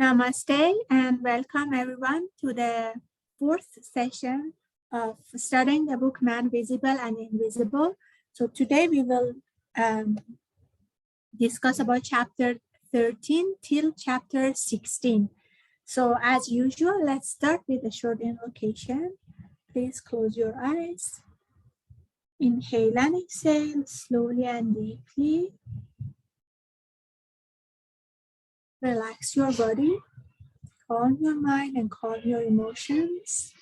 Namaste and welcome everyone to the fourth session of studying the book Man Visible and Invisible. So today we will discuss about chapter 13 till chapter 16. So as usual, let's start with a short invocation. Please close your eyes. Inhale and exhale slowly and deeply. Relax your body. Calm your mind and calm your emotions.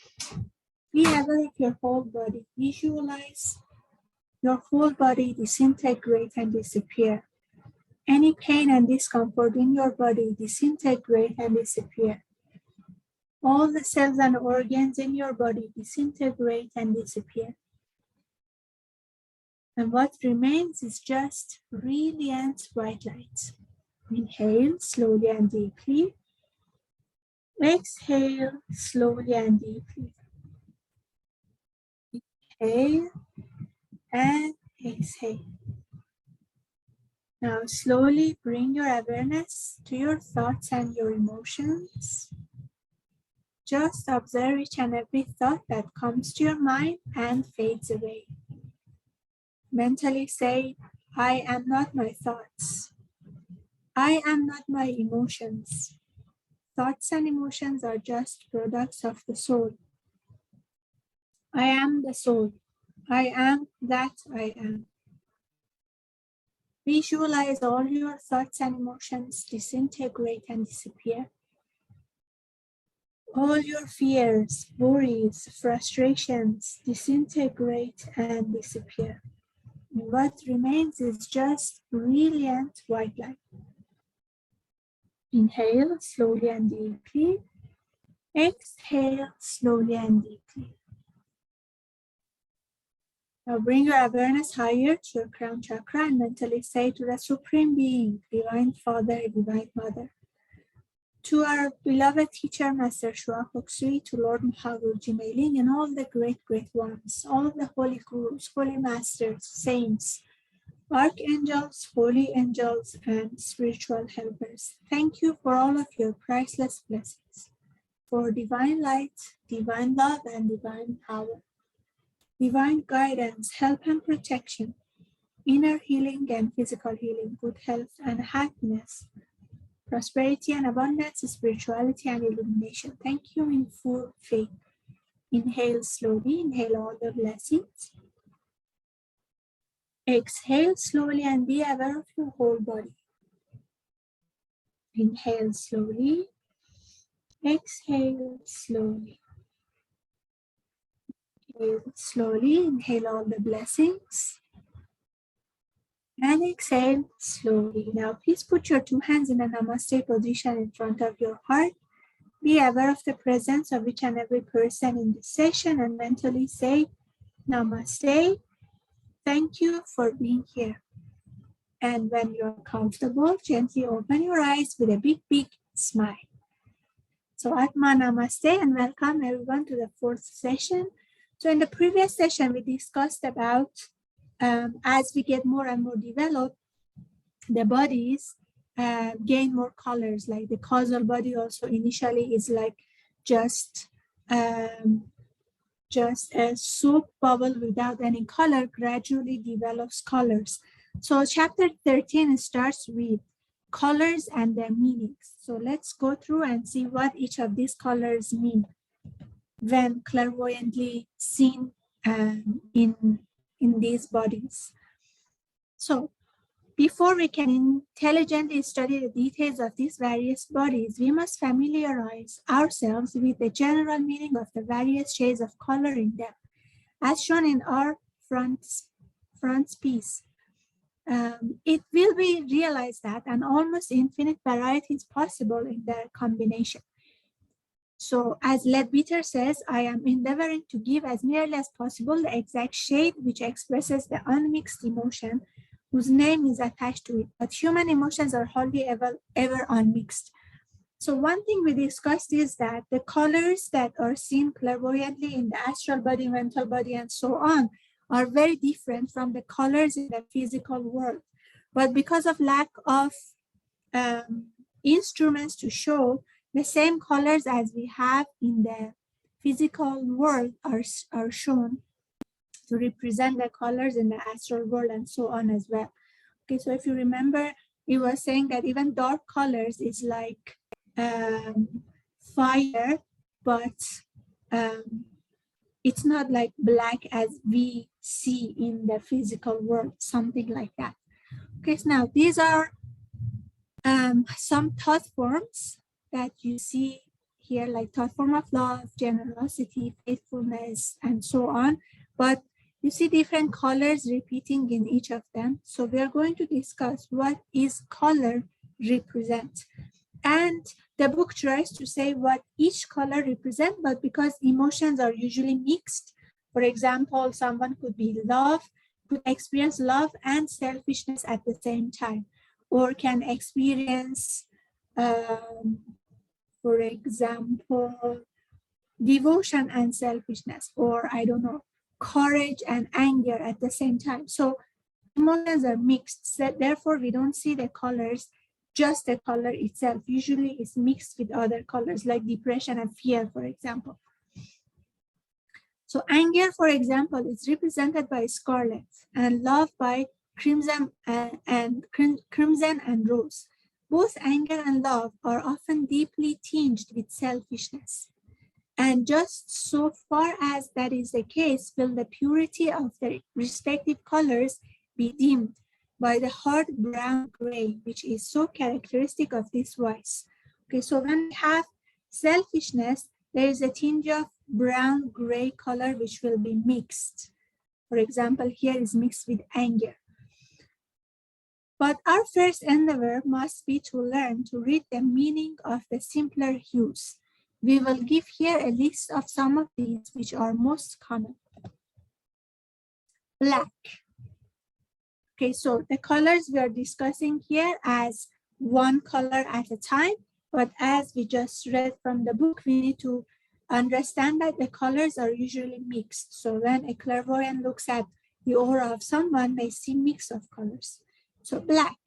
Be aware of your whole body. Visualize your whole body disintegrate and disappear. Any pain and discomfort in your body disintegrate and disappear. All the cells and organs in your body disintegrate and disappear. And what remains is just radiant white light. Inhale slowly and deeply. Exhale slowly and deeply. Inhale and exhale. Now slowly bring your awareness to your thoughts and your emotions. Just observe each and every thought that comes to your mind and fades away. Mentally say, I am not my thoughts. I am not my emotions. Thoughts and emotions are just products of the soul. I am the soul. I am that I am. Visualize all your thoughts and emotions disintegrate and disappear. All your fears, worries, frustrations disintegrate and disappear. And what remains is just brilliant white light. Inhale slowly and deeply. Exhale slowly and deeply. Now bring your awareness higher to your crown chakra and mentally say to the Supreme Being, Divine Father, Divine Mother, to our beloved teacher, Master Shua Hoksui, to Lord Mahavir Jimailing, and all the great ones, all the holy gurus, holy masters, saints, archangels, holy angels, and spiritual helpers. Thank you for all of your priceless blessings, for divine light, divine love, and divine power. Divine guidance, help and protection, inner healing and physical healing, good health and happiness, prosperity and abundance, spirituality and illumination. Thank you in full faith. Inhale slowly, inhale all the blessings. Exhale slowly and be aware of your whole body. Inhale slowly, exhale slowly. Inhale slowly, inhale all the blessings. And exhale slowly. Now please put your two hands in a namaste position in front of your heart. Be aware of the presence of each and every person in this session and mentally say, Namaste, thank you for being here. And when you're comfortable, gently open your eyes with a big smile. So Atma Namaste and welcome everyone to the fourth session. So in the previous session, we discussed about as we get more and more developed, the bodies gain more colors. Like the causal body also initially is like just a soap bubble without any color, gradually develops colors. So chapter 13 starts with colors and their meanings. So let's go through and see what each of these colors mean when clairvoyantly seen in these bodies. So before we can intelligently study the details of these various bodies, we must familiarize ourselves with the general meaning of the various shades of color in them, as shown in our frontispiece. It will be realized that an almost infinite variety is possible in their combination. So as Leadbeater says, I am endeavoring to give as nearly as possible the exact shade which expresses the unmixed emotion whose name is attached to it. But human emotions are hardly ever unmixed. So one thing we discussed is that the colors that are seen clairvoyantly in the astral body, mental body, and so on are very different from the colors in the physical world. But because of lack of instruments to show the same colors as we have in the physical world are shown to represent the colors in the astral world and so on as well. Okay, so if you remember, it was saying that even dark colors is like fire, but it's not like black as we see in the physical world, something like that. Okay, so now these are some thought forms that you see here, like thought form of love, generosity, faithfulness, and so on. But you see different colors repeating in each of them. So we are going to discuss what is color represent. And the book tries to say what each color represents, but because emotions are usually mixed, for example, someone could be love, could experience love and selfishness at the same time, or can experience, for example, devotion and selfishness, or I don't know, courage and anger at the same time. So emotions are mixed, so therefore we don't see the colors, just the color itself. Usually it's mixed with other colors like depression and fear, for example. So anger, for example, is represented by scarlet and love by crimson and rose. Both anger and love are often deeply tinged with selfishness. And just so far as that is the case, will the purity of the respective colors be dimmed by the hard brown gray, which is so characteristic of this voice. Okay, so when we have selfishness, there is a tinge of brown gray color which will be mixed. For example, here is mixed with anger. But our first endeavor must be to learn to read the meaning of the simpler hues. We will give here a list of some of these which are most common. Black. Okay, so the colors we are discussing here as one color at a time, but as we just read from the book, we need to understand that the colors are usually mixed. So when a clairvoyant looks at the aura of someone, they see mix of colors. So black.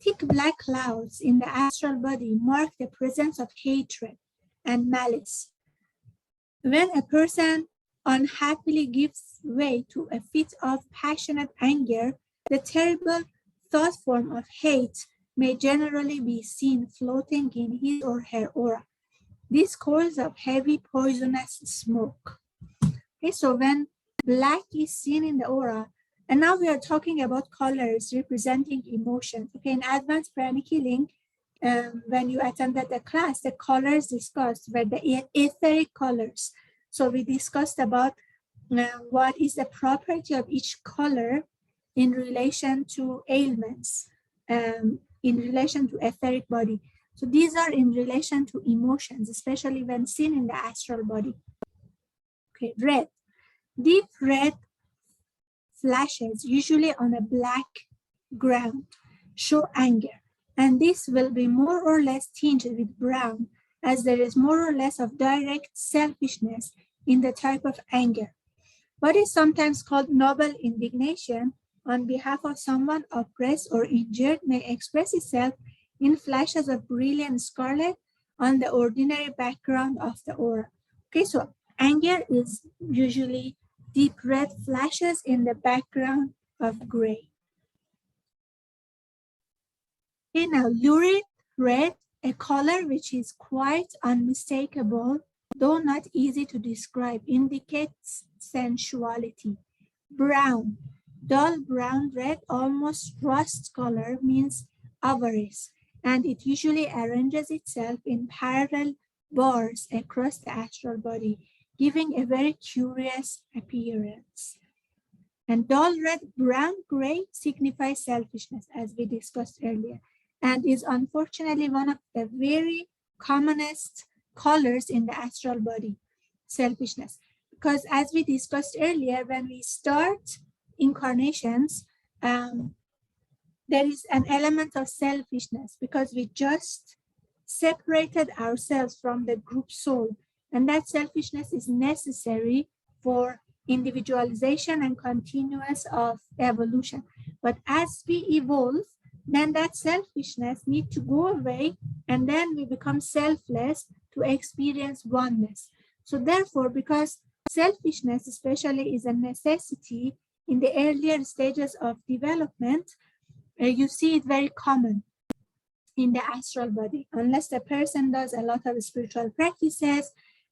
Thick black clouds in the astral body mark the presence of hatred and malice. When a person unhappily gives way to a fit of passionate anger, the terrible thought form of hate may generally be seen floating in his or her aura. This causes of heavy poisonous smoke. Okay, so when black is seen in the aura, and now we are talking about colors representing emotions. Okay, in advanced pranic healing, when you attended the class, the colors discussed were the etheric colors. So we discussed about what is the property of each color in relation to ailments, in relation to etheric body. So these are in relation to emotions, especially when seen in the astral body. Okay, red. Deep red flashes, usually on a black ground, show anger. And this will be more or less tinged with brown, as there is more or less of direct selfishness in the type of anger. What is sometimes called noble indignation on behalf of someone oppressed or injured may express itself in flashes of brilliant scarlet on the ordinary background of the aura. Okay, so anger is usually deep red flashes in the background of gray. Okay, now lurid red, a color which is quite unmistakable, though not easy to describe, indicates sensuality. Brown, dull brown red, almost rust color, means avarice, and it usually arranges itself in parallel bars across the astral body, giving a very curious appearance. And dull red brown gray signifies selfishness, as we discussed earlier, and is unfortunately one of the very commonest colors in the astral body, selfishness. Because as we discussed earlier, when we start incarnations, there is an element of selfishness because we just separated ourselves from the group soul, and that selfishness is necessary for individualization and continuous of evolution. But as we evolve, then that selfishness needs to go away, and then we become selfless to experience oneness. So therefore, because selfishness especially is a necessity in the earlier stages of development, you see it very common in the astral body, unless the person does a lot of spiritual practices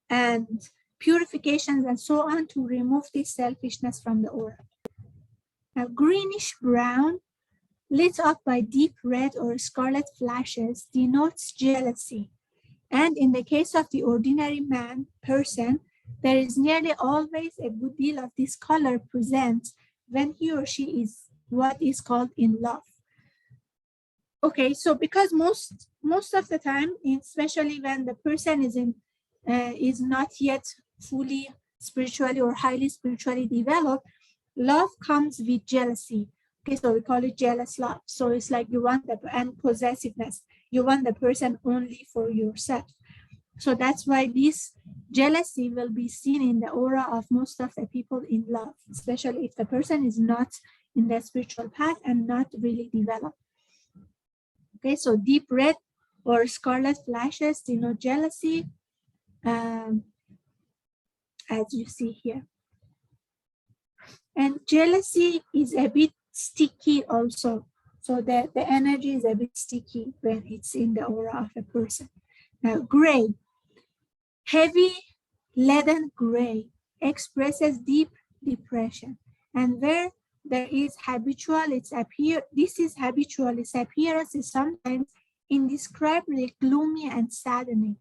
and purifications and so on to remove this selfishness from the aura. Now, greenish brown, lit up by deep red or scarlet flashes, denotes jealousy. And in the case of the ordinary person, there is nearly always a good deal of this color present when he or she is what is called in love. Okay, so because most of the time, especially when the person is not yet fully spiritually or highly spiritually developed, love comes with jealousy. Okay, so we call it jealous love. So it's like you want and possessiveness. You want the person only for yourself. So that's why this jealousy will be seen in the aura of most of the people in love, especially if the person is not in the spiritual path and not really developed. Okay, so deep red or scarlet flashes denote jealousy, as you see here. And jealousy is a bit sticky also. So the energy is a bit sticky when it's in the aura of a person. Now, gray, heavy leaden gray expresses deep depression. And where there is habitual, its appearance is sometimes indescribably gloomy and saddening.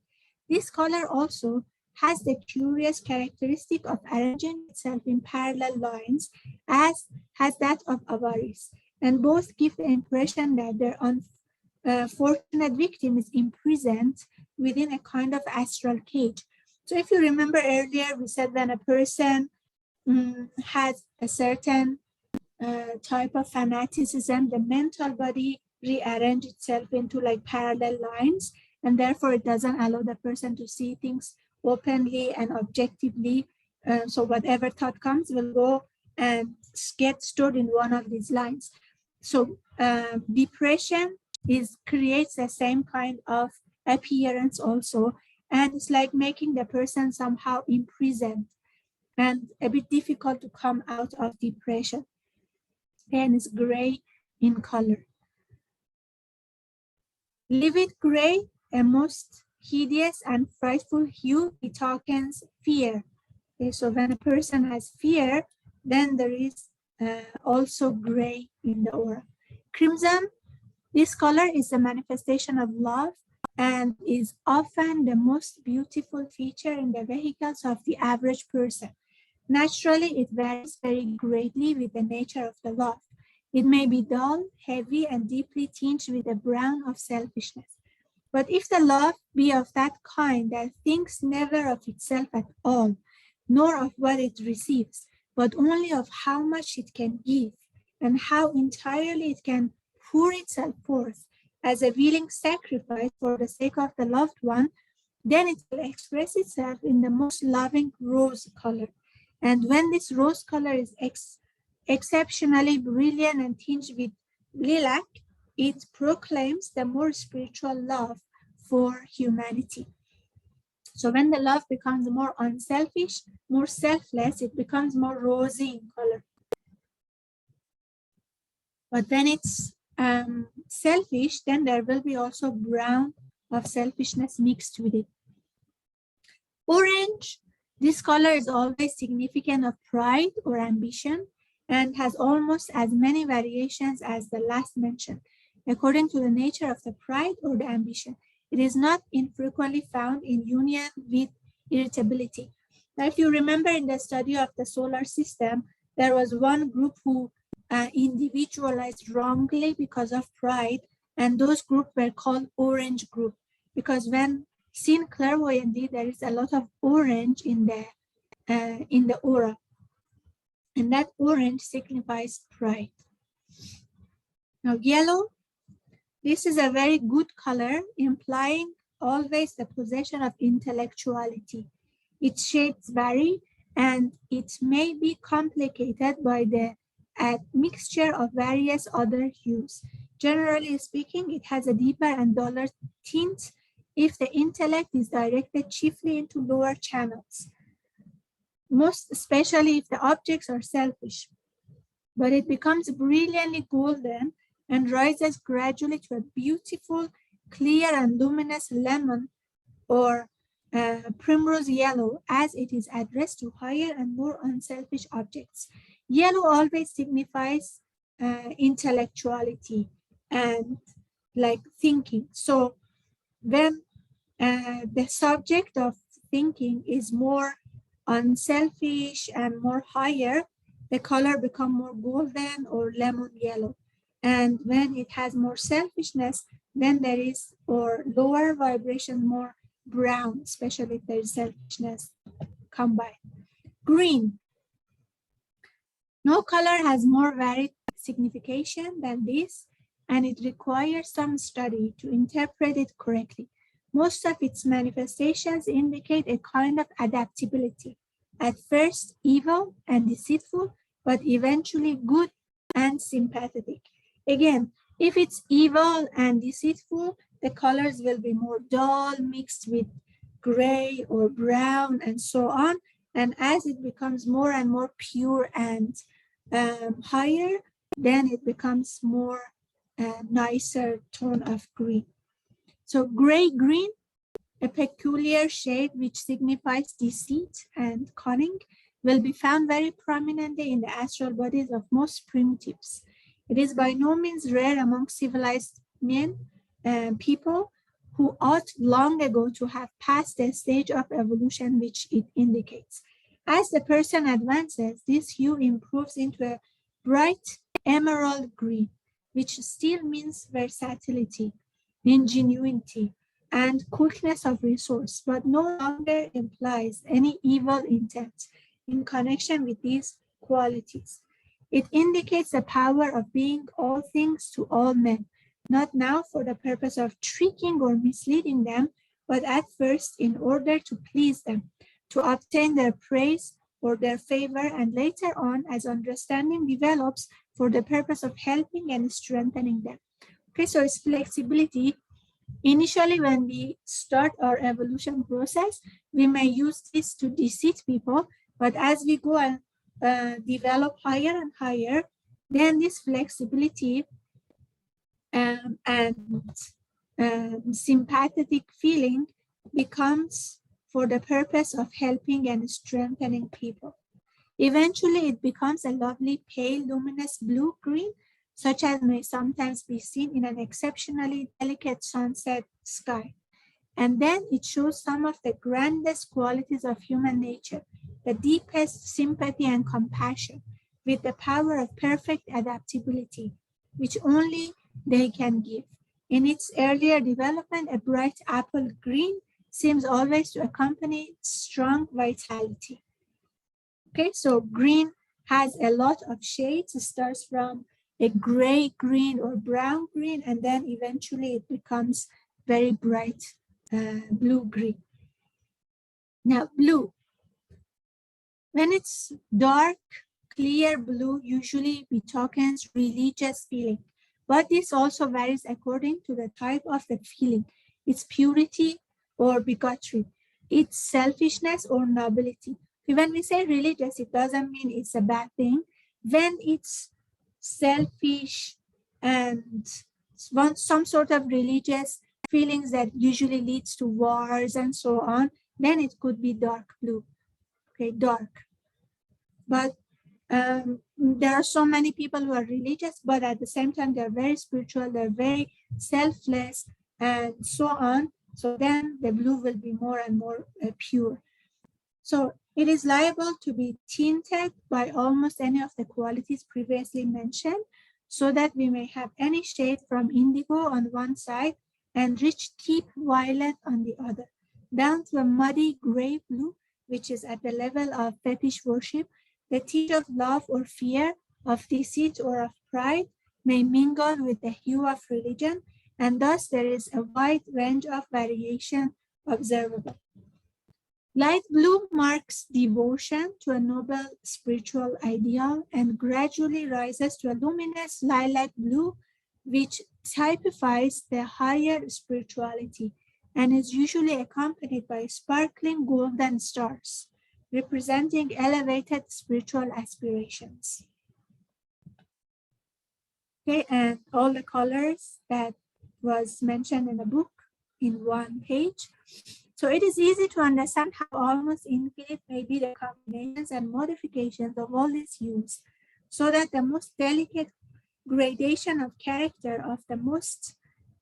This color also has the curious characteristic of arranging itself in parallel lines, as has that of avarice, and both give the impression that their unfortunate victim is imprisoned within a kind of astral cage. So if you remember earlier, we said when a person has a certain type of fanaticism, the mental body rearranges itself into like parallel lines, and therefore it doesn't allow the person to see things openly and objectively. So whatever thought comes will go and get stored in one of these lines. So depression creates the same kind of appearance also, and it's like making the person somehow imprisoned and a bit difficult to come out of depression. And it's gray in color. Livid gray, a most hideous and frightful hue, betokens fear. Okay, so when a person has fear, then there is also gray in the aura. Crimson, this color is a manifestation of love and is often the most beautiful feature in the vehicles of the average person. Naturally, it varies very greatly with the nature of the love. It may be dull, heavy, and deeply tinged with the brown of selfishness. But if the love be of that kind that thinks never of itself at all, nor of what it receives, but only of how much it can give, and how entirely it can pour itself forth as a willing sacrifice for the sake of the loved one, then it will express itself in the most loving rose color. And when this rose color is exceptionally brilliant and tinged with lilac, it proclaims the more spiritual love for humanity. So when the love becomes more unselfish, more selfless, it becomes more rosy in color. But when it's selfish, then there will be also brown of selfishness mixed with it. Orange, this color is always significant of pride or ambition and has almost as many variations as the last mentioned, according to the nature of the pride or the ambition. It is not infrequently found in union with irritability. Now, if you remember in the study of the solar system, there was one group who individualized wrongly because of pride, and those groups were called orange group, because when seen clairvoyantly, there is a lot of orange in the aura, and that orange signifies pride. Now, yellow, this is a very good color, implying always the possession of intellectuality. Its shades vary, and it may be complicated by the a mixture of various other hues. Generally speaking, it has a deeper and duller tint if the intellect is directed chiefly into lower channels, most especially if the objects are selfish. But it becomes brilliantly golden and rises gradually to a beautiful, clear and luminous lemon or primrose yellow as it is addressed to higher and more unselfish objects. Yellow always signifies intellectuality and like thinking. So when the subject of thinking is more unselfish and more higher, the color become more golden or lemon yellow. And when it has more selfishness, then there is, or lower vibration, more brown, especially if there is selfishness combined. Green. No color has more varied signification than this, and it requires some study to interpret it correctly. Most of its manifestations indicate a kind of adaptability, at first evil and deceitful, but eventually good and sympathetic. Again, if it's evil and deceitful, the colors will be more dull, mixed with gray or brown and so on. And as it becomes more and more pure and higher, then it becomes more nicer tone of green. So gray-green, a peculiar shade which signifies deceit and cunning, will be found very prominently in the astral bodies of most primitives. It is by no means rare among civilized men, people who ought long ago to have passed the stage of evolution which it indicates. As the person advances, this hue improves into a bright emerald green, which still means versatility, ingenuity, and quickness of resource, but no longer implies any evil intent in connection with these qualities. It indicates the power of being all things to all men, not now for the purpose of tricking or misleading them, but at first in order to please them, to obtain their praise or their favor, and later on, as understanding develops, for the purpose of helping and strengthening them. Okay, so it's flexibility. Initially, when we start our evolution process, we may use this to deceive people, but as we go and develop higher and higher, then this flexibility and sympathetic feeling becomes for the purpose of helping and strengthening people. Eventually, it becomes a lovely pale luminous blue-green, such as may sometimes be seen in an exceptionally delicate sunset sky. And then it shows some of the grandest qualities of human nature, the deepest sympathy and compassion, with the power of perfect adaptability, which only they can give. In its earlier development, a bright apple green seems always to accompany strong vitality. Okay, so green has a lot of shades. It starts from a gray green or brown green, and then eventually it becomes very bright blue green. Now, blue. When it's dark, clear blue usually betokens religious feeling, but this also varies according to the type of the feeling, its purity or bigotry, its selfishness or nobility. When we say religious, it doesn't mean it's a bad thing. When it's selfish and some sort of religious feelings that usually leads to wars and so on, then it could be dark blue. Okay, dark. But there are so many people who are religious, but at the same time, they're very spiritual, they're very selfless, and so on. So then the blue will be more and more pure. So it is liable to be tinted by almost any of the qualities previously mentioned, so that we may have any shade from indigo on one side and rich deep violet on the other, down to a muddy gray blue, which is at the level of fetish worship. The tint of love or fear, of deceit or of pride may mingle with the hue of religion, and thus there is a wide range of variation observable. Light blue marks devotion to a noble spiritual ideal and gradually rises to a luminous lilac blue, which typifies the higher spirituality and is usually accompanied by sparkling golden stars, representing elevated spiritual aspirations. Okay, and all the colors that was mentioned in the book in one page. So it is easy to understand how almost infinite may be the combinations and modifications of all these hues, so that the most delicate gradation of character of the most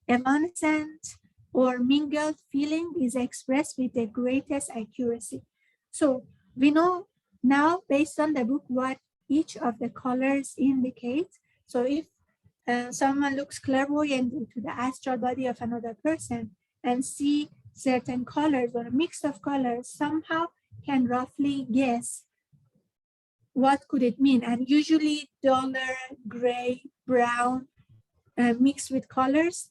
evanescent or mingled feeling is expressed with the greatest accuracy. So we know now, based on the book, what each of the colors indicate. So if someone looks clairvoyant into the astral body of another person and see certain colors or a mix of colors, somehow can roughly guess what could it mean. And usually duller, gray, brown, mixed with colors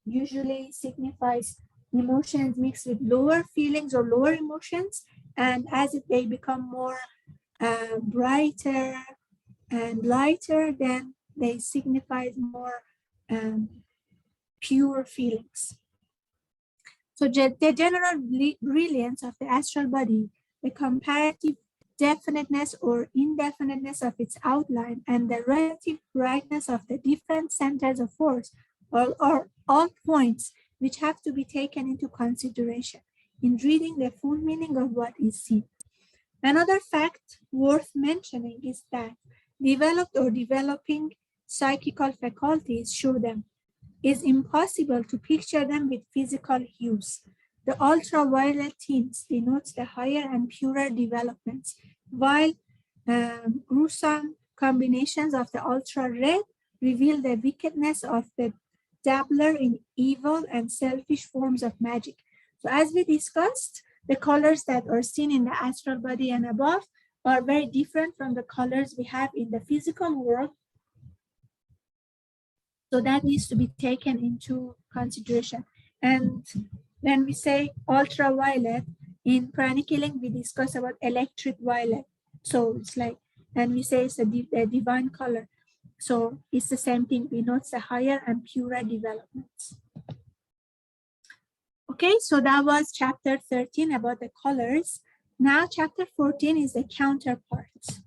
usually signifies emotions mixed with lower feelings or lower emotions. And as they become more brighter and lighter, then they signify more pure feelings. So the general brilliance of the astral body, the comparative definiteness or indefiniteness of its outline, and the relative brightness of the different centers of force are all points which have to be taken into consideration in reading the full meaning of what is seen. Another fact worth mentioning is that developed or developing psychical faculties show them is impossible to picture them with physical hues. The ultraviolet tints denotes the higher and purer developments, while gruesome combinations of the ultra-red reveal the wickedness of the dabbler in evil and selfish forms of magic. So as we discussed, the colors that are seen in the astral body and above are very different from the colors we have in the physical world. So that needs to be taken into consideration. And when we say ultraviolet, in pranic healing, we discuss about electric violet. So it's like, and we say it's a divine color. So it's the same thing. We note the higher and purer developments. Okay, so that was chapter 13 about the colors. Now chapter 14 is the counterparts.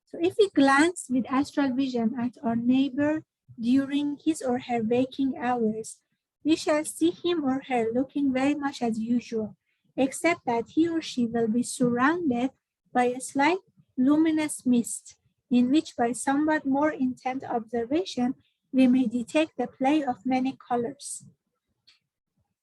So if we glance with astral vision at our neighbor during his or her waking hours, we shall see him or her looking very much as usual, except that he or she will be surrounded by a slight luminous mist, in which by somewhat more intent observation, we may detect the play of many colors.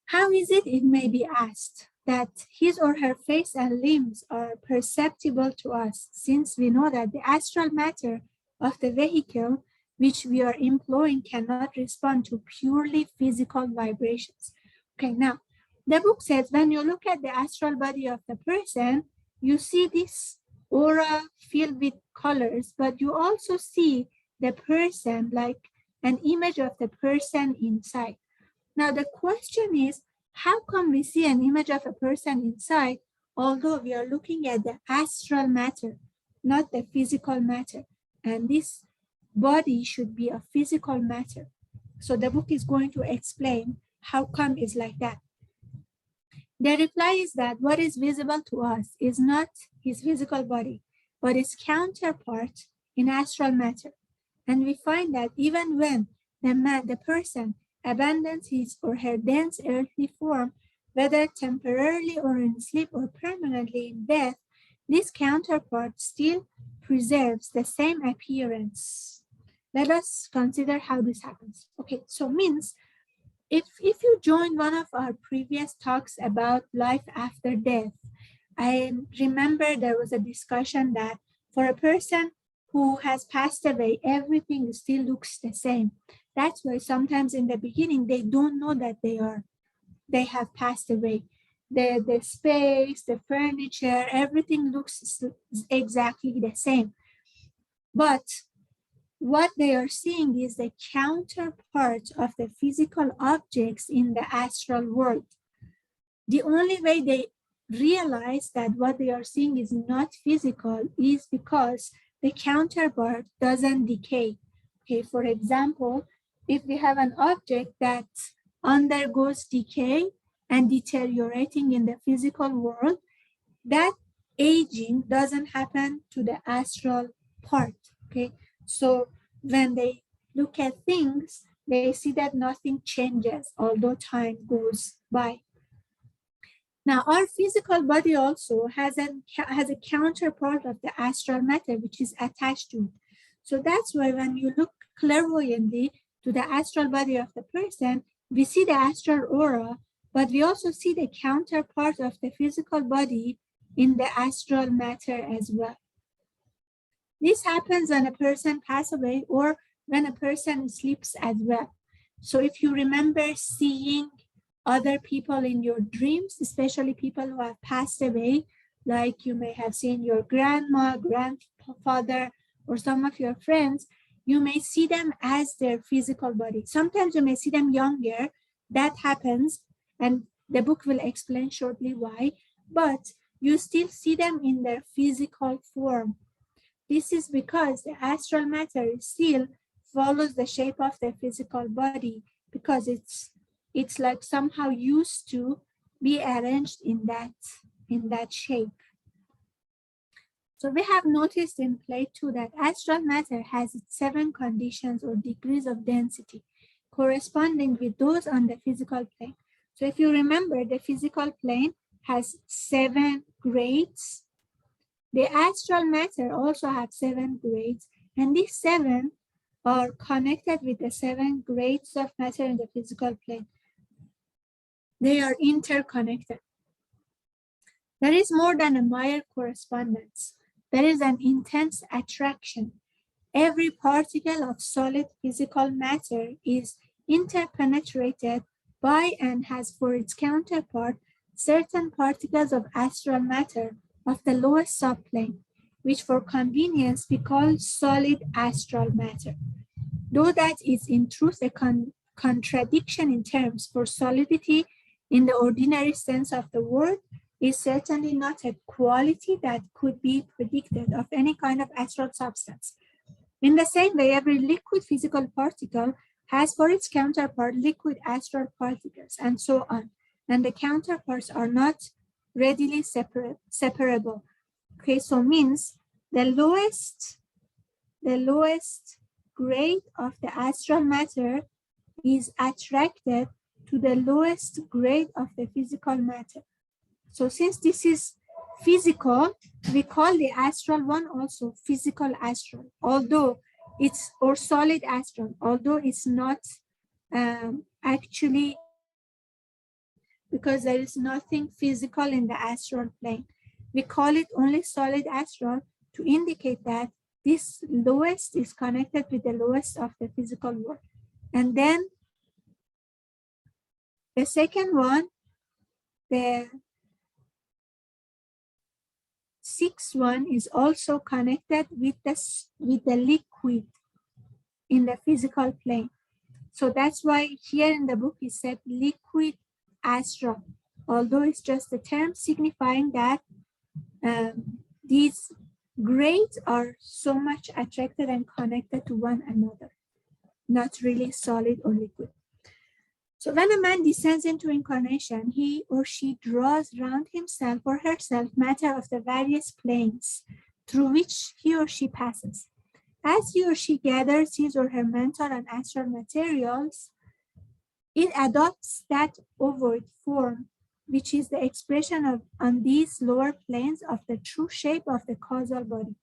How is it, it may be asked, that his or her face and limbs are perceptible to us, since we know that the astral matter of the vehicle which we are employing cannot respond to purely physical vibrations? Okay, now, the book says when you look at the astral body of the person, you see this aura filled with colors, but you also see the person, like an image of the person inside. Now, the question is, how come we see an image of a person inside, although we are looking at the astral matter, not the physical matter? And this body should be a physical matter. So the book is going to explain how come it's like that. The reply is that what is visible to us is not his physical body, but its counterpart in astral matter. And we find that even when the person abandons his or her dense earthly form, whether temporarily or in sleep or permanently in death, this counterpart still preserves the same appearance. Let us consider how this happens. Okay, so means if you joined one of our previous talks about life after death, I remember there was a discussion that for a person who has passed away, everything still looks the same. That's why sometimes in the beginning, they don't know that they have passed away. The space, the furniture, everything looks exactly the same. But what they are seeing is the counterpart of the physical objects in the astral world. The only way they realize that what they are seeing is not physical is because the counterpart doesn't decay. Okay, for example, if we have an object that undergoes decay and deteriorating in the physical world, that aging doesn't happen to the astral part. Okay, so when they look at things, they see that nothing changes although time goes by. Now, our physical body also has a counterpart of the astral matter, which is attached to it. So that's why when you look clairvoyantly to the astral body of the person, we see the astral aura, but we also see the counterpart of the physical body in the astral matter as well. This happens when a person passes away or when a person sleeps as well. So if you remember seeing other people in your dreams, especially people who have passed away, like you may have seen your grandma, grandfather, or some of your friends, you may see them as their physical body. Sometimes you may see them younger. That happens, and the book will explain shortly why, but you still see them in their physical form. This is because the astral matter still follows the shape of the physical body, because it's like somehow used to be arranged in that shape. So we have noticed in plate 2 that astral matter has its 7 conditions or degrees of density corresponding with those on the physical plane. So if you remember, the physical plane has 7 grades. The astral matter also has 7 grades, and these 7 are connected with the 7 grades of matter in the physical plane. They are interconnected. There is more than a mere correspondence. There is an intense attraction. Every particle of solid physical matter is interpenetrated by and has for its counterpart certain particles of astral matter of the lowest subplane, which for convenience we call solid astral matter. Though that is in truth a contradiction in terms, for solidity in the ordinary sense of the word is certainly not a quality that could be predicted of any kind of astral substance. In the same way, every liquid physical particle has for its counterpart liquid astral particles, and so on. And the counterparts are not readily separable. Okay, so means the lowest grade of the astral matter is attracted to the lowest grade of the physical matter. So since this is physical, we call the astral one also physical astral, although it's, or solid astral, although it's not actually, because there is nothing physical in the astral plane. We call it only solid astral to indicate that this lowest is connected with the lowest of the physical world. And then the second one, the sixth one, is also connected with the liquid in the physical plane. So that's why here in the book it said liquid astral, although it's just a term signifying that these grades are so much attracted and connected to one another, not really solid or liquid. So when a man descends into incarnation, he or she draws round himself or herself matter of the various planes through which he or she passes. As he or she gathers his or her mental and astral materials, it adopts that ovoid form, which is the expression of on these lower planes of the true shape of the causal body.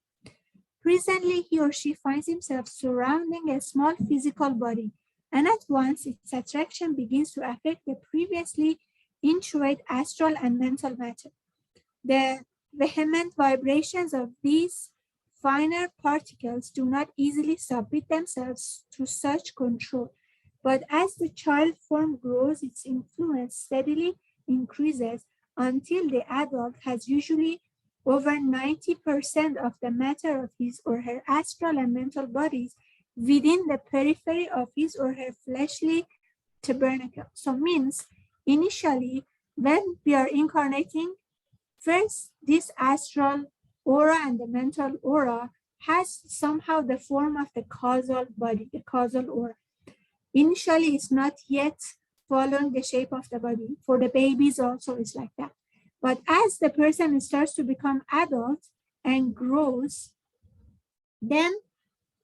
Presently, he or she finds himself surrounding a small physical body, and at once its attraction begins to affect the previously inchoate astral and mental matter. The vehement vibrations of these finer particles do not easily submit themselves to such control, but as the child form grows, its influence steadily increases until the adult has usually over 90% of the matter of his or her astral and mental bodies within the periphery of his or her fleshly tabernacle. So means initially when we are incarnating, First, this astral aura and the mental aura has somehow the form of the causal body, the causal aura. Initially, it's not yet following the shape of the body. For the babies also, it's like that. But as the person starts to become adult and grows, then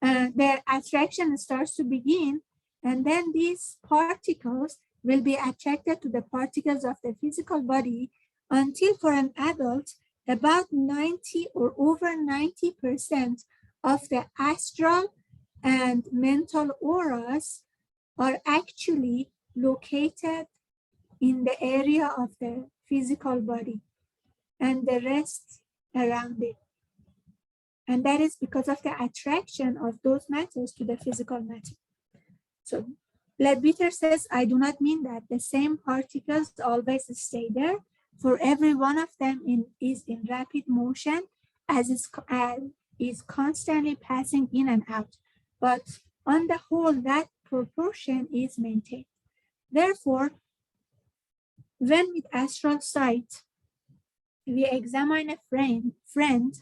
the attraction starts to begin, and then these particles will be attracted to the particles of the physical body until for an adult, about 90 or over 90% of the astral and mental auras are actually located in the area of the physical body and the rest around it. And that is because of the attraction of those matters to the physical matter. So Leadbeater says, I do not mean that the same particles always stay there, for every one of them is in rapid motion as is constantly passing in and out. But on the whole, that proportion is maintained. Therefore, when with astral sight, we examine a friend,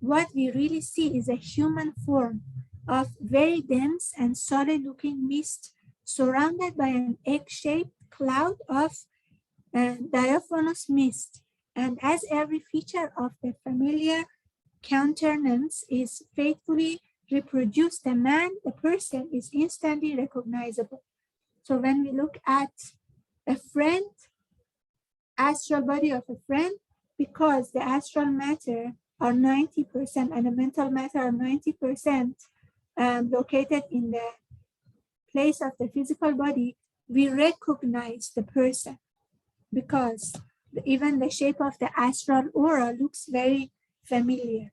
what we really see is a human form of very dense and solid-looking mist surrounded by an egg-shaped cloud of diaphanous mist. And as every feature of the familiar countenance is faithfully reproduced, the person is instantly recognizable. So when we look at a friend, astral body of a friend, because the astral matter are 90% and the mental matter are 90% located in the place of the physical body, we recognize the person because even the shape of the astral aura looks very familiar.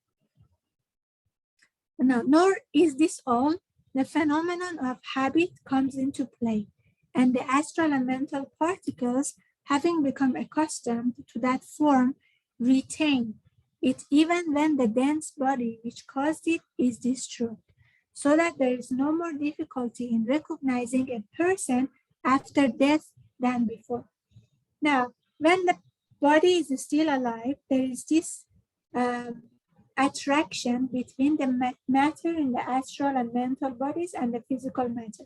Now, nor is this all. The phenomenon of habit comes into play, and the astral and mental particles, having become accustomed to that form, retain it even when the dense body which caused it is destroyed, so that there is no more difficulty in recognizing a person after death than before. Now, when the body is still alive, there is this attraction between the matter in the astral and mental bodies and the physical matter.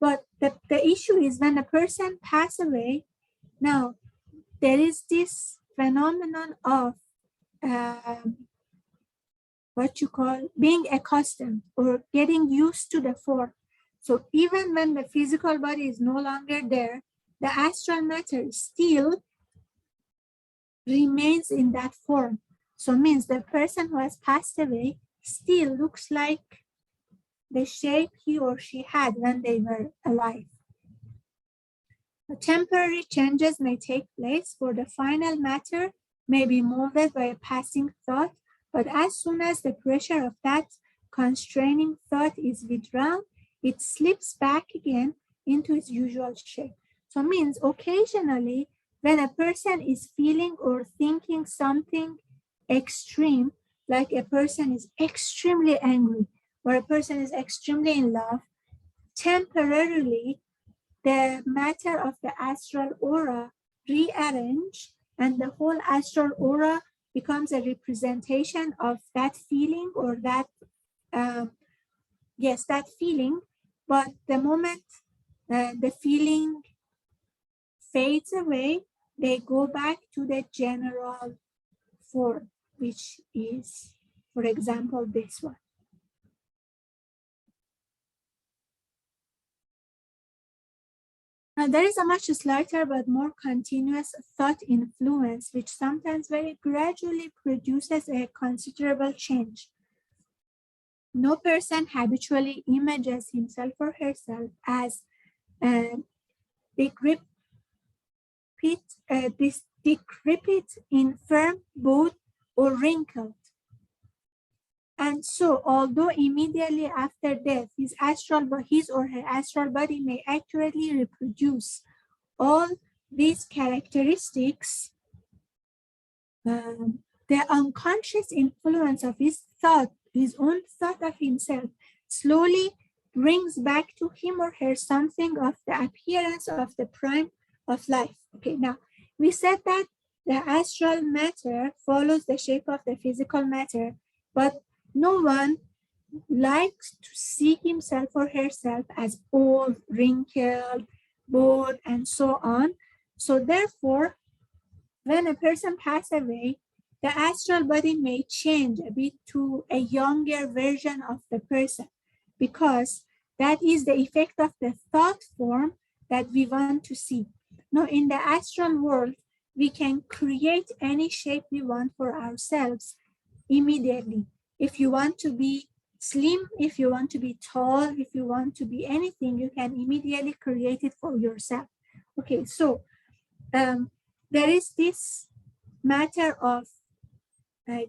But the issue is when a person passes away, now there is this phenomenon of what you call being accustomed or getting used to the form. So even when the physical body is no longer there, the astral matter still remains in that form. So means the person who has passed away still looks like the shape he or she had when they were alive. Temporary changes may take place, for the final matter may be molded by a passing thought, but as soon as the pressure of that constraining thought is withdrawn, it slips back again into its usual shape. So means occasionally when a person is feeling or thinking something extreme, like a person is extremely angry or a person is extremely in love, temporarily the matter of the astral aura rearrange, and the whole astral aura becomes a representation of that feeling or that, that feeling. But the moment the feeling fades away, they go back to the general form, which is, for example, this one. Now, there is a much slighter but more continuous thought influence, which sometimes very gradually produces a considerable change. No person habitually images himself or herself as decrepit, infirm, bowed, or wrinkled. And so, although immediately after death, his or her astral body may accurately reproduce all these characteristics, the unconscious influence of his own thought of himself, slowly brings back to him or her something of the appearance of the prime of life. Okay, now we said that The astral matter follows the shape of the physical matter, but no one likes to see himself or herself as old, wrinkled, bald, and so on. So therefore, when a person passes away, the astral body may change a bit to a younger version of the person, because that is the effect of the thought form that we want to see. Now, in the astral world, we can create any shape we want for ourselves immediately. If you want to be slim, if you want to be tall, if you want to be anything, you can immediately create it for yourself. Okay, so there is this matter of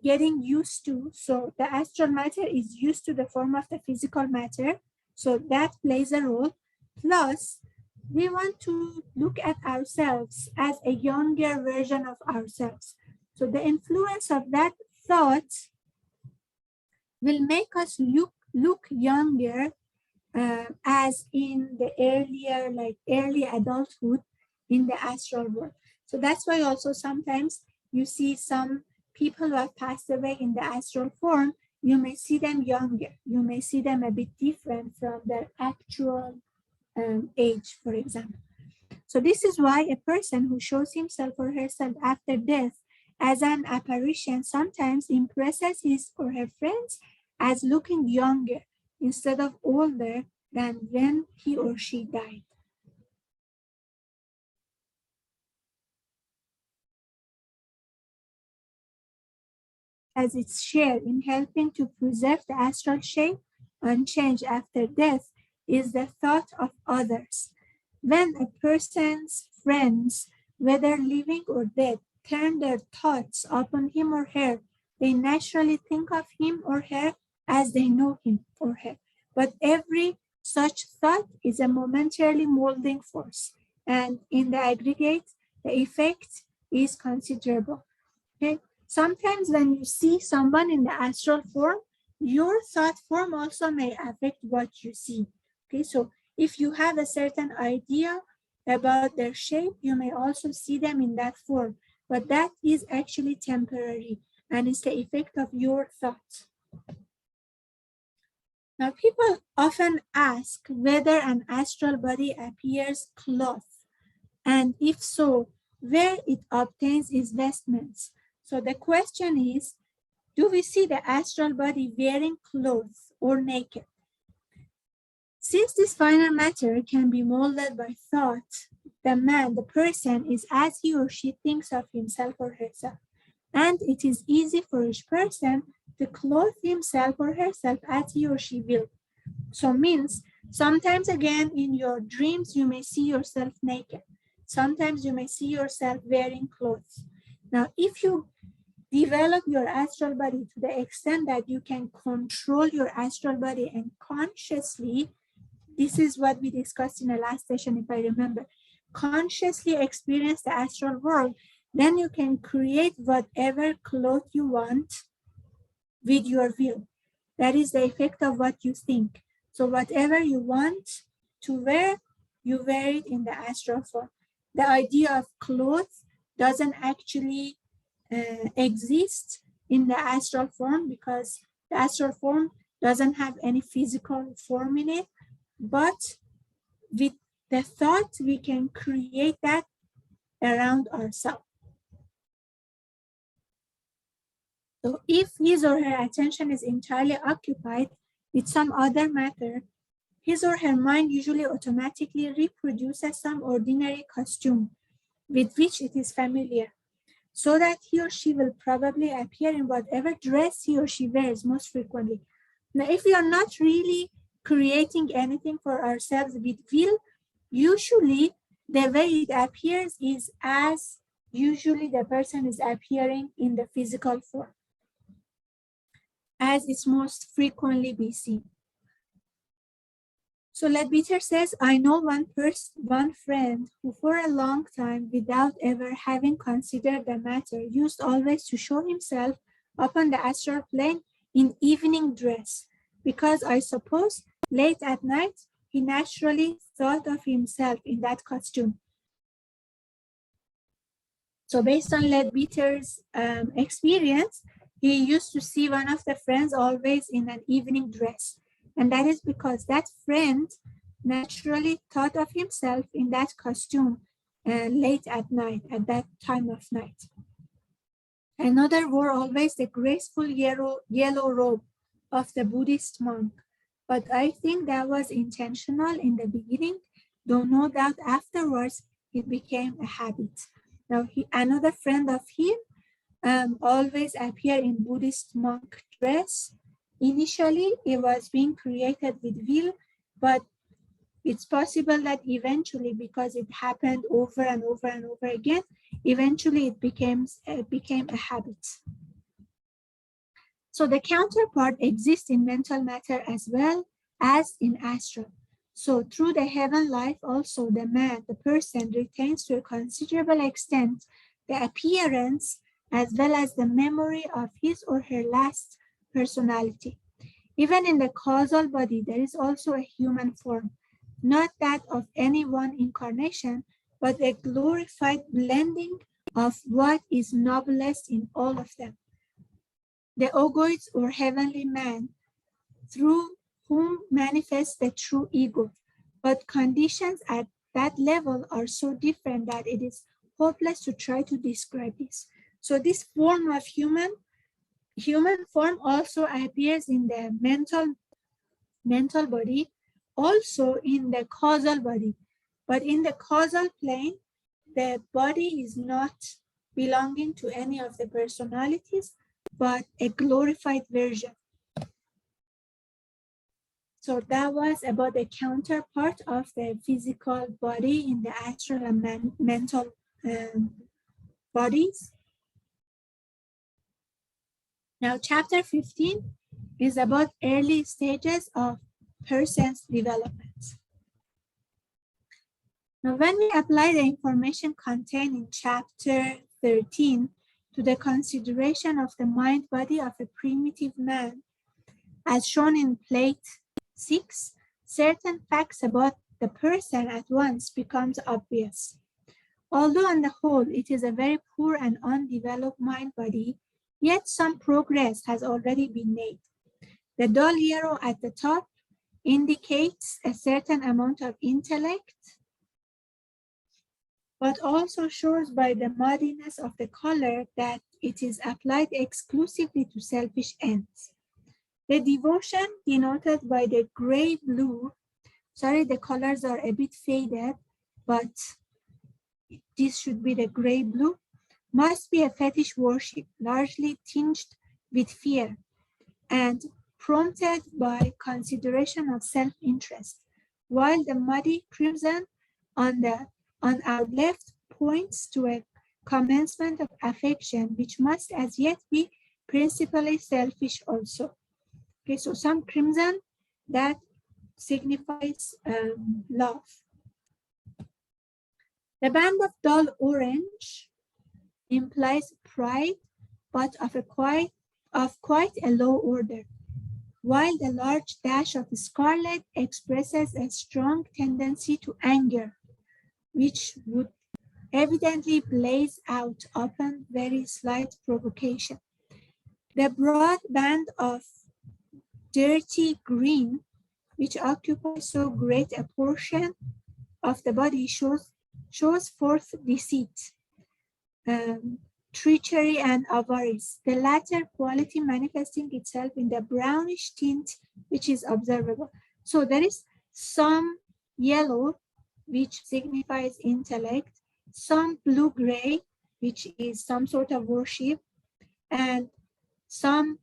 getting used to. So the astral matter is used to the form of the physical matter. So that plays a role. Plus, we want to look at ourselves as a younger version of ourselves. So the influence of that thought will make us look younger as in the early adulthood in the astral world. So that's why also sometimes you see some people who have passed away in the astral form, you may see them younger. You may see them a bit different from their actual age, for example. So this is why a person who shows himself or herself after death as an apparition sometimes impresses his or her friends as looking younger instead of older than when he or she died. As its share in helping to preserve the astral shape unchanged after death is the thought of others. When a person's friends, whether living or dead, turn their thoughts upon him or her, they naturally think of him or her as they know him or her. But every such thought is a momentarily molding force, and in the aggregate, the effect is considerable. Okay? Sometimes when you see someone in the astral form, your thought form also may affect what you see. Okay, so if you have a certain idea about their shape, you may also see them in that form, but that is actually temporary and it's the effect of your thoughts. Now, people often ask whether an astral body appears clothed, and if so, where it obtains its vestments. So the question is, do we see the astral body wearing clothes or naked? Since this finer matter can be molded by thought, the person is as he or she thinks of himself or herself. And it is easy for each person to clothe himself or herself as he or she will. So means sometimes again in your dreams you may see yourself naked. Sometimes you may see yourself wearing clothes. Now, if you develop your astral body to the extent that you can control your astral body and consciously, this is what we discussed in the last session, if I remember, consciously experience the astral world, then you can create whatever cloth you want with your will. That is the effect of what you think. So whatever you want to wear, you wear it in the astral form. The idea of clothes doesn't actually exist in the astral form because the astral form doesn't have any physical form in it, but with the thought we can create that around ourselves. So if his or her attention is entirely occupied with some other matter, his or her mind usually automatically reproduces some ordinary costume with which it is familiar, so that he or she will probably appear in whatever dress he or she wears most frequently. Now, if we are not really creating anything for ourselves with will, usually the way it appears is as usually the person is appearing in the physical form, as it's most frequently be seen. So Leadbeater says, I know one friend who for a long time, without ever having considered the matter, used always to show himself upon the astral plane in evening dress, because I suppose late at night, he naturally thought of himself in that costume. So based on Leadbeater's experience, he used to see one of the friends always in an evening dress. And that is because that friend naturally thought of himself in that costume late at night, at that time of night. Another wore always the graceful yellow robe of the Buddhist monk. But I think that was intentional in the beginning, though no doubt afterwards it became a habit. Now, another friend of him always appeared in Buddhist monk dress. Initially, it was being created with will, but it's possible that eventually, because it happened over and over and over again, eventually it became a habit. So the counterpart exists in mental matter as well as in astral. So through the heaven life, also the person retains to a considerable extent the appearance as well as the memory of his or her last personality. Even in the causal body, there is also a human form, not that of any one incarnation, but a glorified blending of what is noblest in all of them. The ogoids or heavenly man, through whom manifests the true ego. But conditions at that level are so different that it is hopeless to try to describe this. So this form of human form also appears in the mental body, also in the causal body. But in the causal plane, the body is not belonging to any of the personalities, but a glorified version. So that was about the counterpart of the physical body in the astral and mental bodies. Now, chapter 15 is about early stages of person's development. Now, when we apply the information contained in chapter 13 to the consideration of the mind body of a primitive man, as shown in plate 6, certain facts about the person at once becomes obvious. Although on the whole it is a very poor and undeveloped mind body, yet some progress has already been made. The dull arrow at the top indicates a certain amount of intellect, but also shows by the muddiness of the color that it is applied exclusively to selfish ends. The devotion denoted by the gray-blue, sorry, the colors are a bit faded, but this should be the gray-blue, must be a fetish worship, largely tinged with fear and prompted by consideration of self-interest, while the muddy crimson on our left points to a commencement of affection, which must as yet be principally selfish also. Okay, so some crimson that signifies love. The band of dull orange implies pride, but of quite a low order, while the large dash of scarlet expresses a strong tendency to anger, which would evidently blaze out upon very slight provocation. The broad band of dirty green, which occupies so great a portion of the body, shows forth deceit, treachery, and avarice, the latter quality manifesting itself in the brownish tint which is observable. So there is some yellow, which signifies intellect, some blue-gray, which is some sort of worship, and some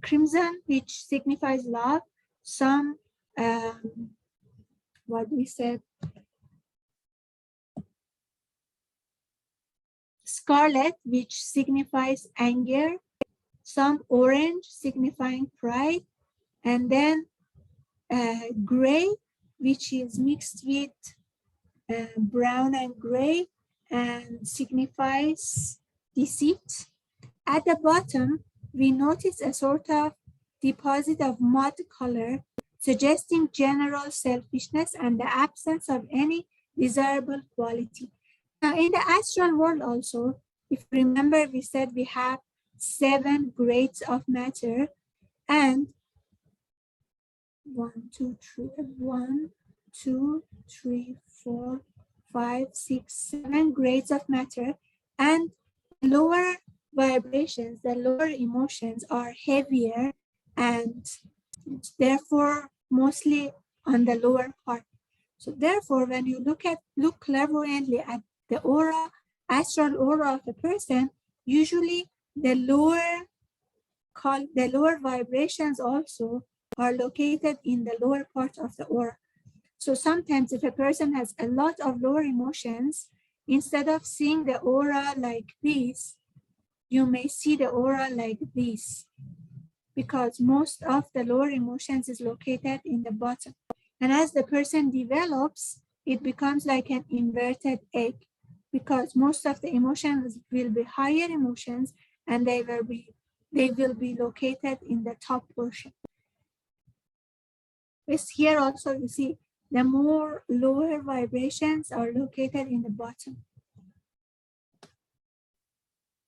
crimson, which signifies love, some, what we said, scarlet, which signifies anger, some orange signifying pride, and then gray, which is mixed with brown and gray and signifies deceit. At the bottom, we notice a sort of deposit of mud color, suggesting general selfishness and the absence of any desirable quality. Now, in the astral world also, if you remember, we said we have 7 grades of matter, and 1, 2, 3, 1, 2, 3, 4, 5, 6, 7 grades of matter, and lower vibrations, the lower emotions are heavier and therefore mostly on the lower part. So therefore, when you look clairvoyantly at the aura, astral aura of a person, usually the lower vibrations also are located in the lower part of the aura. So sometimes if a person has a lot of lower emotions, instead of seeing the aura like this, you may see the aura like this, because most of the lower emotions is located in the bottom. And as the person develops, it becomes like an inverted egg, because most of the emotions will be higher emotions, and they will be located in the top portion. Yes, here also you see the more lower vibrations are located in the bottom.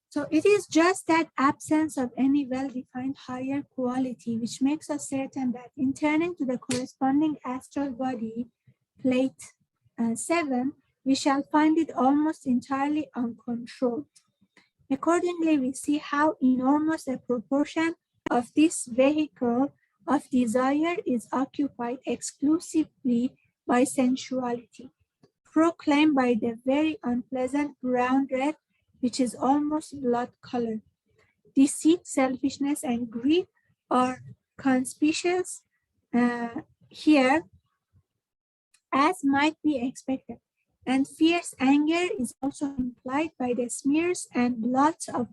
So it is just that absence of any well-defined higher quality which makes us certain that in turning to the corresponding astral body, plate 7, we shall find it almost entirely uncontrolled. Accordingly, we see how enormous a proportion of this vehicle of desire is occupied exclusively by sensuality, proclaimed by the very unpleasant brown red, which is almost blood color. Deceit, selfishness, and greed are conspicuous here, as might be expected. And fierce anger is also implied by the smears and blots of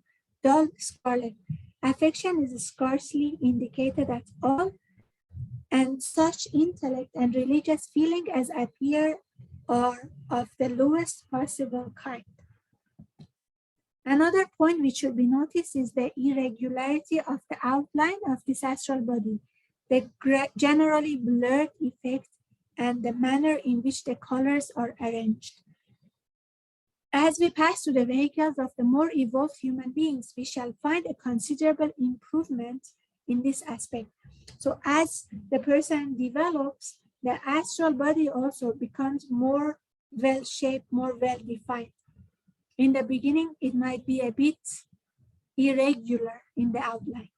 dull scarlet. Affection is scarcely indicated at all, and such intellect and religious feeling as appear are of the lowest possible kind. Another point which should be noticed is the irregularity of the outline of this astral body, the generally blurred effect, and the manner in which the colors are arranged. As we pass through the vehicles of the more evolved human beings, we shall find a considerable improvement in this aspect. So as the person develops, the astral body also becomes more well-shaped, more well-defined. In the beginning, it might be a bit irregular in the outline.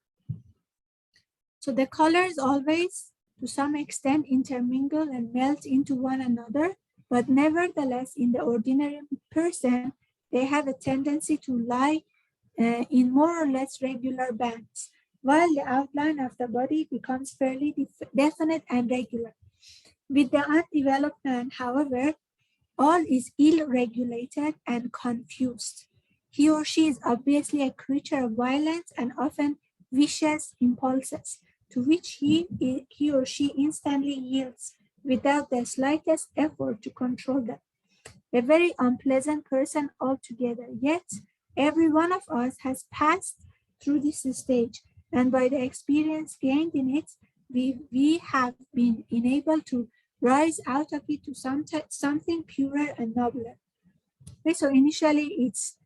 So the colors always, to some extent, intermingle and melt into one another, but nevertheless, in the ordinary person, they have a tendency to lie in more or less regular bands, while the outline of the body becomes fairly definite and regular. With the undeveloped man, however, all is ill-regulated and confused. He or she is obviously a creature of violence and often vicious impulses, to which he or she instantly yields without the slightest effort to control them. A very unpleasant person altogether, yet every one of us has passed through this stage, and by the experience gained in it, we have been enabled to rise out of it to something purer and nobler. Okay, so initially it's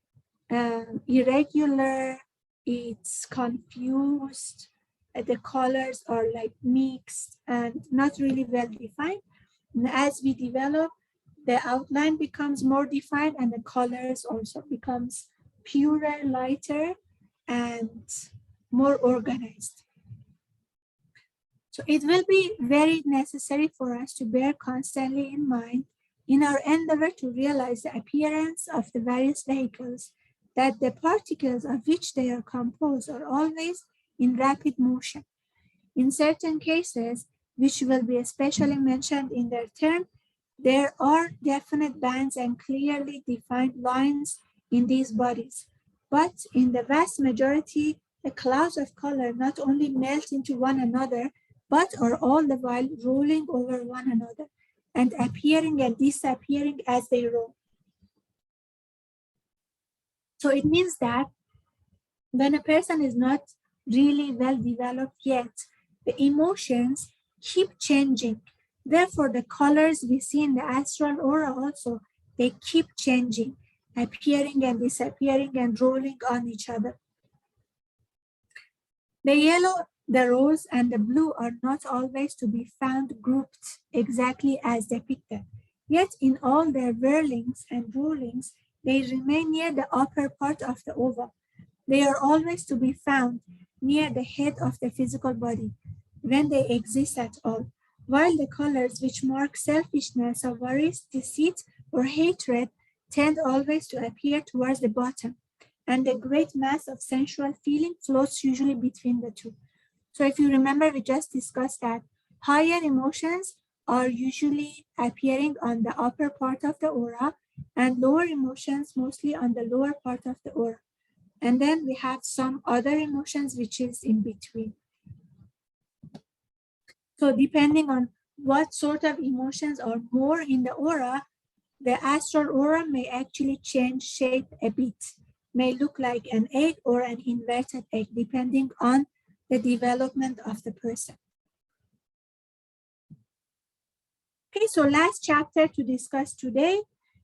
irregular, it's confused, the colors are like mixed and not really well defined. And as we develop, the outline becomes more defined and the colors also becomes purer, lighter, and more organized. So it will be very necessary for us to bear constantly in mind in our endeavor to realize the appearance of the various vehicles, that the particles of which they are composed are always in rapid motion. In certain cases, which will be especially mentioned in their turn, there are definite bands and clearly defined lines in these bodies. But in the vast majority, the clouds of color not only melt into one another, but are all the while rolling over one another and appearing and disappearing as they roll. So it means that when a person is not really well developed yet, the emotions keep changing. Therefore, the colors we see in the astral aura also, they keep changing. appearing and disappearing and rolling on each other. The yellow, the rose, and the blue are not always to be found grouped exactly as depicted. Yet in all their whirlings and rollings, they remain near the upper part of the oval. They are always to be found near the head of the physical body, when they exist at all, while the colors which mark selfishness, avarice, deceit, or hatred tend always to appear towards the bottom, and the great mass of sensual feeling floats usually between the two. So if you remember, we just discussed that higher emotions are usually appearing on the upper part of the aura, and lower emotions mostly on the lower part of the aura. And then we have some other emotions which is in between. So depending on what sort of emotions are more in the aura, the astral aura may actually change shape a bit, may look like an egg or an inverted egg, depending on the development of the person. Okay, so last chapter to discuss today,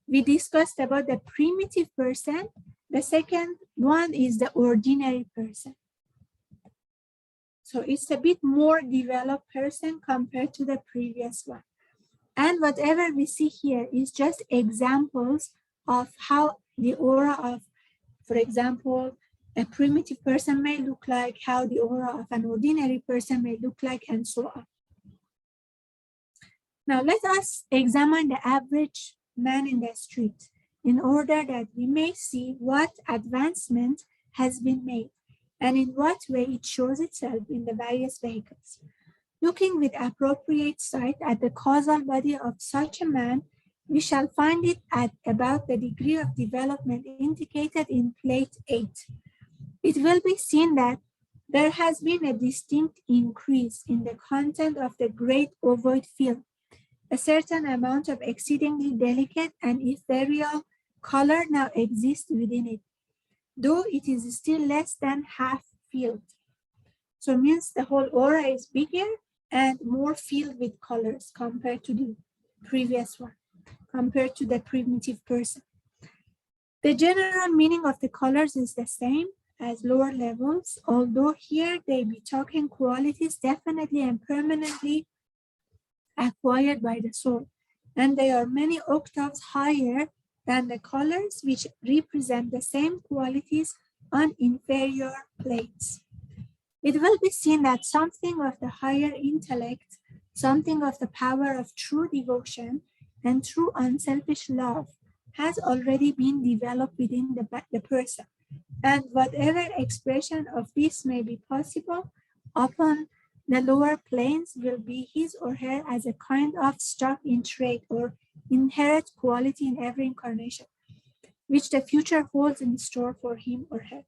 we discussed about the primitive person. The second one is the ordinary person. So it's a bit more developed person compared to the previous one. And whatever we see here is just examples of how the aura of, for example, a primitive person may look like, how the aura of an ordinary person may look like, and so on. Now let us examine the average man in the street in order that we may see what advancement has been made and in what way it shows itself in the various vehicles. Looking with appropriate sight at the causal body of such a man, we shall find it at about the degree of development indicated in plate 8. It will be seen that there has been a distinct increase in the content of the great ovoid field. A certain amount of exceedingly delicate and ethereal color now exists within it, though it is still less than half filled. So it means the whole aura is bigger and more filled with colors compared to the previous one, compared to the primitive person. The general meaning of the colors is the same as lower levels, although here they betoken qualities definitely and permanently acquired by the soul, and they are many octaves higher than the colors which represent the same qualities on inferior plates. It will be seen that something of the higher intellect, something of the power of true devotion and true unselfish love has already been developed within the person, and whatever expression of this may be possible upon the lower planes will be his or her as a kind of stock in trade or inherent quality in every incarnation, which the future holds in store for him or her.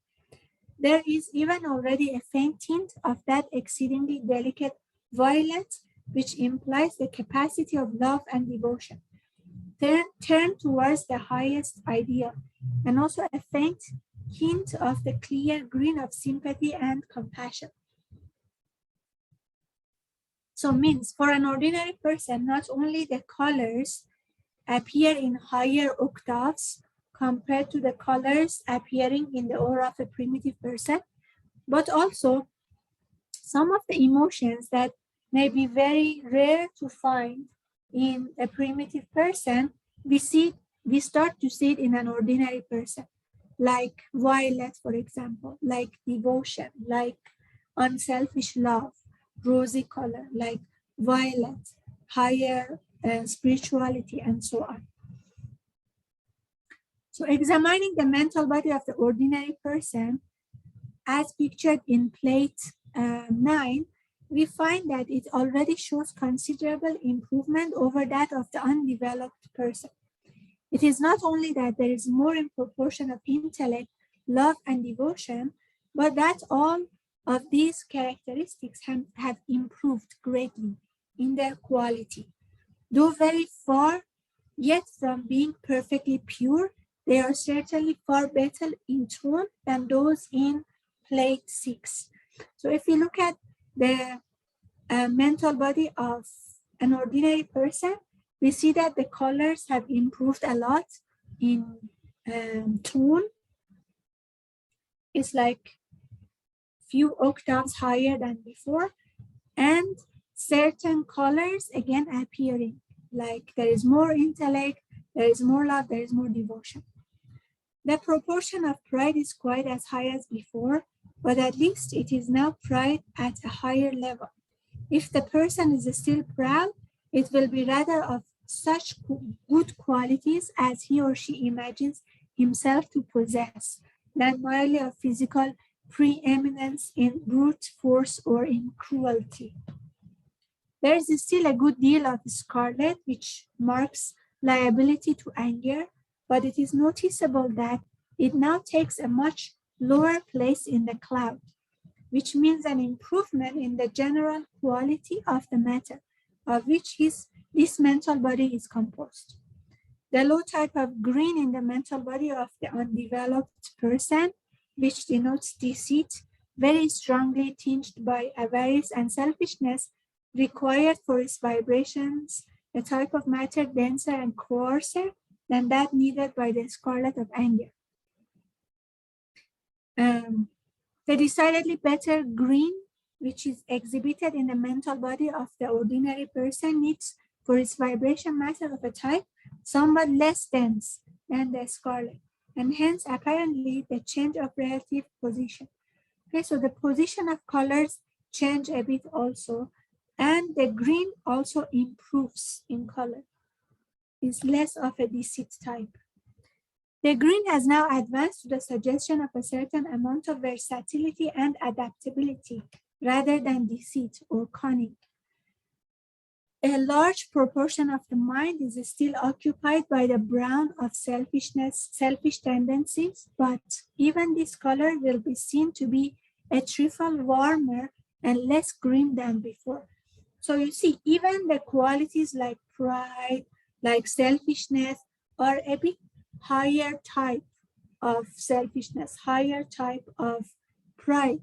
There is even already a faint hint of that exceedingly delicate violet, which implies the capacity of love and devotion. Turn towards the highest ideal, and also a faint hint of the clear green of sympathy and compassion. So means for an ordinary person, not only the colors appear in higher octaves compared to the colors appearing in the aura of a primitive person, but also some of the emotions that may be very rare to find in a primitive person, we start to see it in an ordinary person, like violet, for example, like devotion, like unselfish love, rosy color, like violet, higher spirituality, and so on. So examining the mental body of the ordinary person, as pictured in plate 9, we find that it already shows considerable improvement over that of the undeveloped person. It is not only that there is more in proportion of intellect, love, and devotion, but that all of these characteristics have improved greatly in their quality. Though very far, yet from being perfectly pure, they are certainly far better in tone than those in plate 6. So if you look at the mental body of an ordinary person, we see that the colors have improved a lot in tone is like few octaves higher than before, and certain colors again appearing, like there is more intellect, there is more love, there is more devotion. The proportion of pride is quite as high as before, but at least it is now pride at a higher level. If the person is still proud, it will be rather of such good qualities as he or she imagines himself to possess, than merely of physical preeminence in brute force or in cruelty. There is still a good deal of scarlet, which marks liability to anger, but it is noticeable that it now takes a much lower place in the cloud, which means an improvement in the general quality of the matter of which this mental body is composed. The low type of green in the mental body of the undeveloped person, which denotes deceit, very strongly tinged by avarice and selfishness, required for its vibrations a type of matter denser and coarser than that needed by the scarlet of anger. The decidedly better green, which is exhibited in the mental body of the ordinary person, needs for its vibration matter of a type somewhat less dense than the scarlet, and hence apparently the change of relative position. Okay, so the position of colors change a bit also, and the green also improves in color, is less of a deceit type. The green has now advanced to the suggestion of a certain amount of versatility and adaptability rather than deceit or cunning. A large proportion of the mind is still occupied by the brown of selfishness, selfish tendencies, but even this color will be seen to be a trifle warmer and less green than before. So you see, even the qualities like pride, like selfishness, are a bit higher type of selfishness, higher type of pride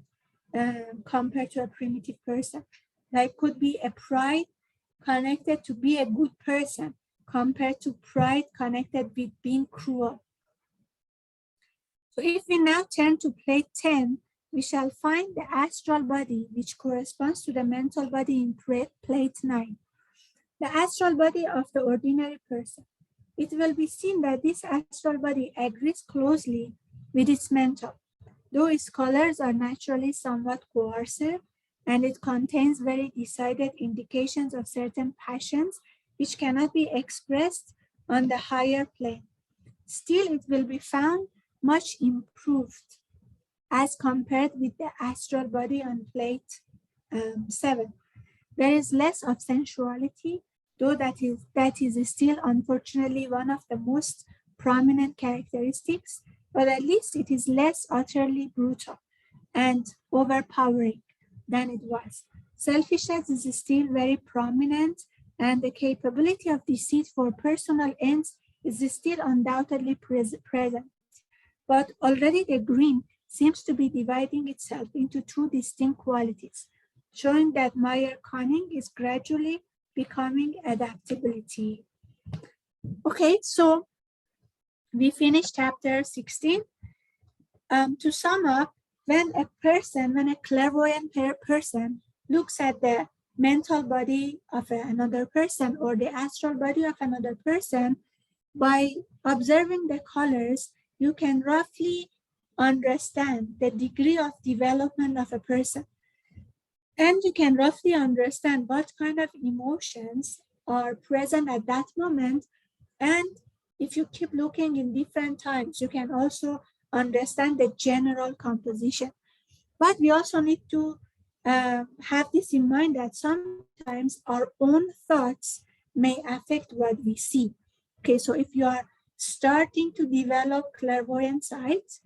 compared to a primitive person. Like could be a pride connected to be a good person compared to pride connected with being cruel. So if we now turn to plate 10, we shall find the astral body, which corresponds to the mental body in plate 9. The astral body of the ordinary person. It will be seen that this astral body agrees closely with its mental, though its colors are naturally somewhat coarser, and it contains very decided indications of certain passions which cannot be expressed on the higher plane. Still, it will be found much improved as compared with the astral body on plate 7. There is less of sensuality, though that is still unfortunately one of the most prominent characteristics, but at least it is less utterly brutal and overpowering than it was. Selfishness is still very prominent, and the capability of deceit for personal ends is still undoubtedly present. But already the green seems to be dividing itself into two distinct qualities, showing that mere cunning is gradually becoming adaptability. Okay, so we finished chapter 16. To sum up, when a clairvoyant person looks at the mental body of another person or the astral body of another person, by observing the colors, you can roughly understand the degree of development of a person. And you can roughly understand what kind of emotions are present at that moment. And if you keep looking in different times, you can also understand the general composition. But we also need to have this in mind that sometimes our own thoughts may affect what we see. Okay, so if you are starting to develop clairvoyant sight,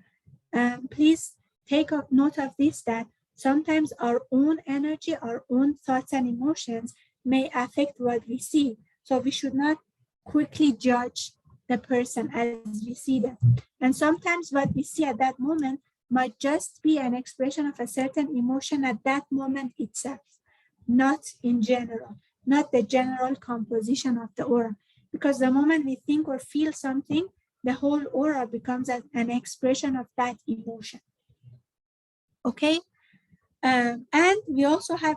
please take note of this, that sometimes our own energy, our own thoughts and emotions may affect what we see. So we should not quickly judge the person as we see them. And sometimes what we see at that moment might just be an expression of a certain emotion at that moment itself, not in general, not the general composition of the aura. Because the moment we think or feel something, the whole aura becomes an expression of that emotion. Okay? And we also have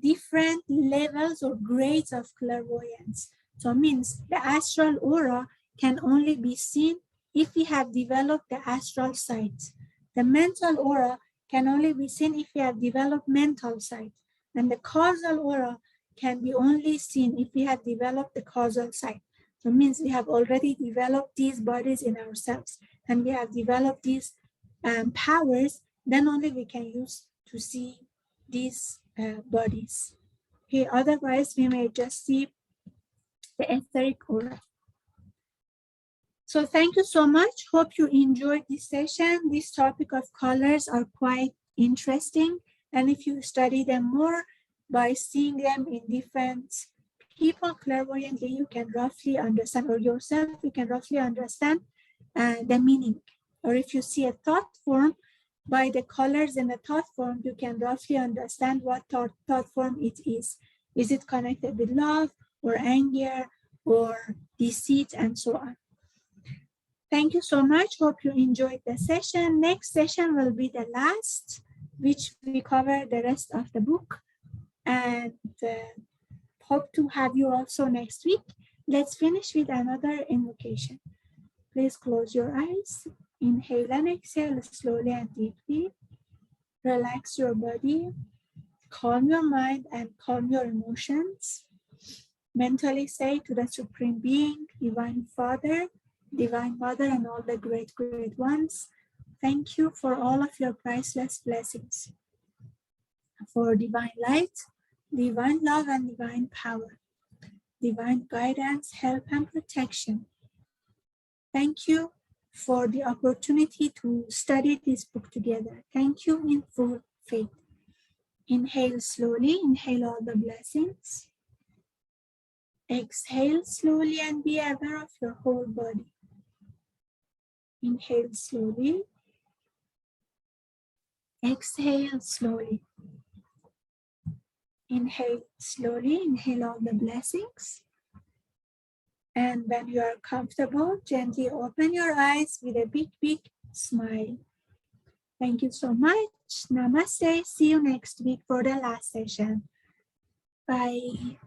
different levels or grades of clairvoyance. So it means the astral aura can only be seen if we have developed the astral sight. The mental aura can only be seen if we have developed mental sight. And the causal aura can be only seen if we have developed the causal sight. So it means we have already developed these bodies in ourselves and we have developed these powers, then only we can use to see these bodies. Okay, otherwise we may just see the etheric aura. So thank you so much. Hope you enjoyed this session. This topic of colors are quite interesting. And if you study them more by seeing them in different people clairvoyantly, you can roughly understand, or yourself, you can roughly understand the meaning. Or if you see a thought form, by the colors in the thought form, you can roughly understand what thought form it is. Is it connected with love or anger or deceit and so on? Thank you so much. Hope you enjoyed the session. Next session will be the last, which we cover the rest of the book. And hope to have you also next week. Let's finish with another invocation. Please close your eyes. Inhale and exhale slowly and deeply. Relax your body. Calm your mind and calm your emotions. Mentally say to the Supreme Being, Divine Father, Divine Mother, and all the great ones, thank you for all of your priceless blessings, for divine light, divine love, and divine power, divine guidance, help, and protection. Thank you for the opportunity to study this book together. Thank you in full faith. Inhale slowly, inhale all the blessings. Exhale slowly and be aware of your whole body. Inhale slowly. Exhale slowly. Inhale slowly, inhale all the blessings. And when you are comfortable, gently open your eyes with a big smile. Thank you so much. Namaste. See you next week for the last session. Bye.